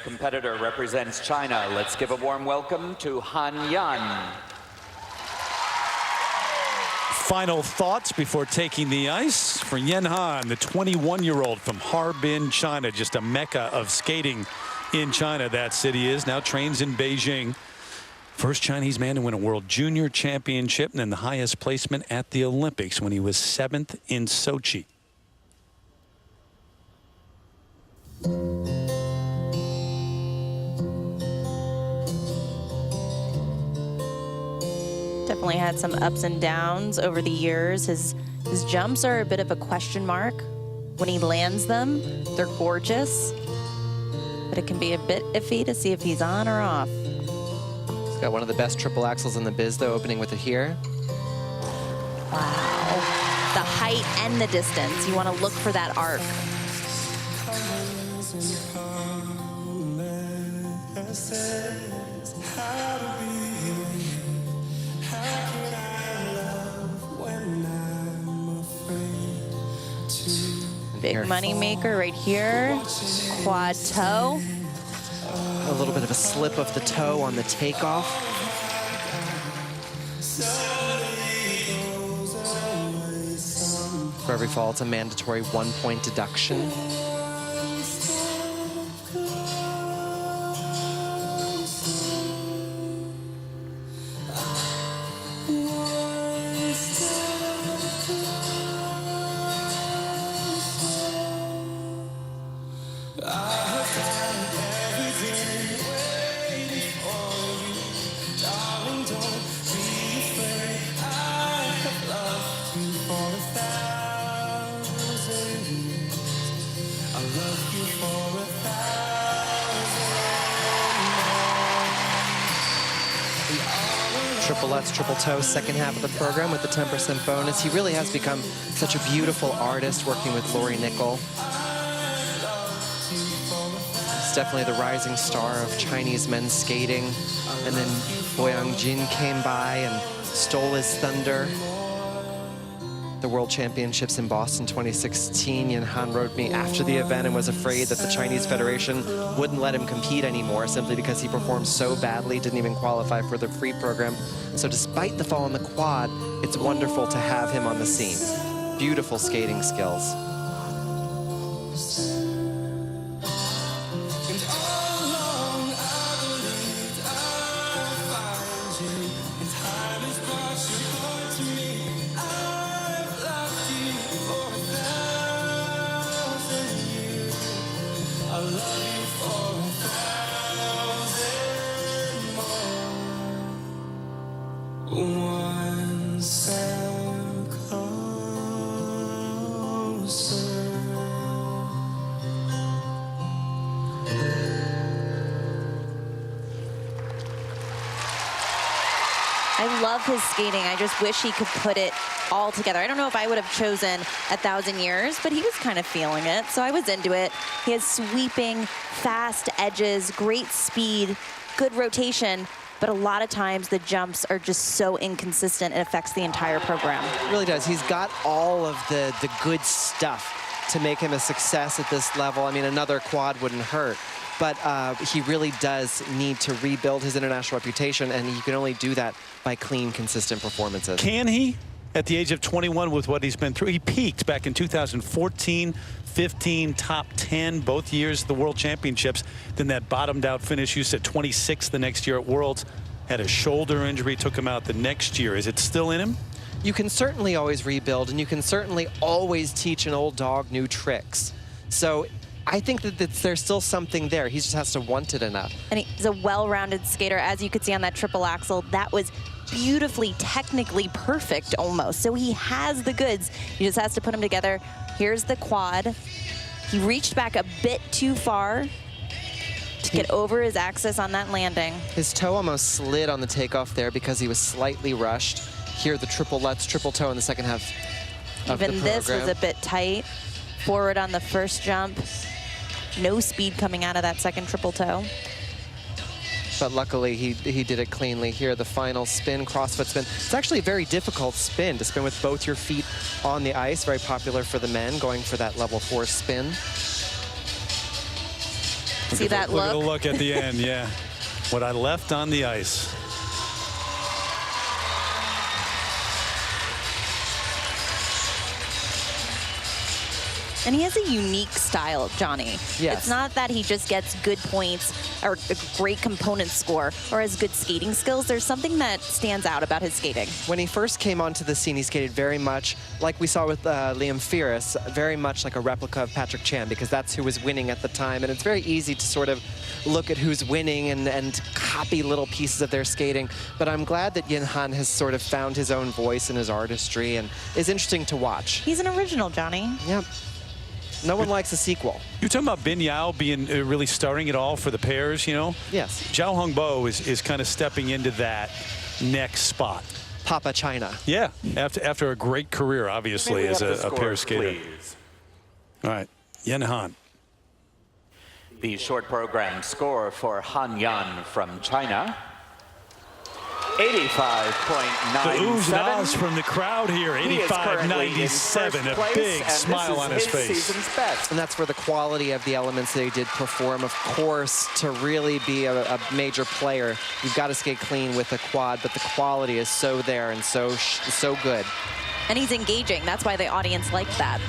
competitor represents China. Let's give a warm welcome to Han Yan. Final thoughts before taking the ice for Yan Han, the 21-year-old from Harbin, China, just a mecca of skating in China. That city is now trains in Beijing. First Chinese man to win a World Junior Championship and then the highest placement at the Olympics when he was 7th in Sochi. Definitely had some ups and downs over the years. His jumps are a bit of a question mark. When he lands them, they're gorgeous, but it can be a bit iffy to see if he's on or off. He's got one of the best triple axles in the biz, though, opening with it here. Wow. The height and the distance. You want to look for that arc. Big money maker right here. Quad toe. A little bit of a slip of the toe on the takeoff. For every fall, it's a mandatory 1-point deduction. Triplettes, triple toe, second half of the program with the 10% bonus. He really has become such a beautiful artist working with Lori Nickel. He's definitely the rising star of Chinese men's skating. And then Boyang Jin came by and stole his thunder. The World Championships in Boston 2016, Yan Han wrote me after the event and was afraid that the Chinese Federation wouldn't let him compete anymore simply because he performed so badly, didn't even qualify for the free program. So despite the fall in the quad, it's wonderful to have him on the scene. Beautiful skating skills. I love his skating. I just wish he could put it all together. I don't know if I would have chosen 1,000 years, but he was kind of feeling it, so I was into it. He has sweeping, fast edges, great speed, good rotation, but a lot of times the jumps are just so inconsistent, it affects the entire program. It really does. He's got all of the good stuff to make him a success at this level. I mean, another quad wouldn't hurt. But he really does need to rebuild his international reputation, and he can only do that by clean, consistent performances. Can he? At the age of 21, with what he's been through, he peaked back in 2014, 15, top 10, both years of the World Championships. Then that bottomed out finish, you said 26th the next year at Worlds. Had a shoulder injury, took him out the next year. Is it still in him? You can certainly always rebuild, and you can certainly always teach an old dog new tricks. So I think that there's still something there. He just has to want it enough. And he's a well-rounded skater. As you could see on that triple axel, that was beautifully, technically perfect almost. So he has the goods. He just has to put them together. Here's the quad. He reached back a bit too far to get over his axis on that landing. His toe almost slid on the takeoff there because he was slightly rushed. Here, the triple-lutz, triple toe in the second half of the program. Even this was a bit tight. Forward on the first jump. No speed coming out of that second triple toe. But luckily, he did it cleanly here. The final spin, crossfoot spin. It's actually a very difficult spin to spin with both your feet on the ice. Very popular for the men, going for that level 4 spin. See that Look at the look? look at the end, yeah. What I left on the ice. And he has a unique style, Johnny. Yes. It's not that he just gets good points or a great component score or has good skating skills. There's something that stands out about his skating. When he first came onto the scene, he skated very much like we saw with Liam Ferris, very much like a replica of Patrick Chan, because that's who was winning at the time. And it's very easy to sort of look at who's winning and copy little pieces of their skating. But I'm glad that Yin Han has sort of found his own voice and his artistry and is interesting to watch. He's an original, Johnny. Yep. No one likes a sequel. You're talking about Bin Yao being really starting it all for the pairs, you know? Yes. Zhao Hongbo is kind of stepping into that next spot. Papa China. Yeah, after a great career, obviously, May we as have the a pair scores, skater. please? All right, Yen Han. The short program score for Han Yan from China, 85.97. The oohs and ahs from the crowd here, He is currently in 85-97, first a place, big and smile on his this is face. season's best. And that's for the quality of the elements they did perform. Of course, to really be a major player, you've got to skate clean with a quad, but the quality is so there and so good. And he's engaging. That's why the audience liked that.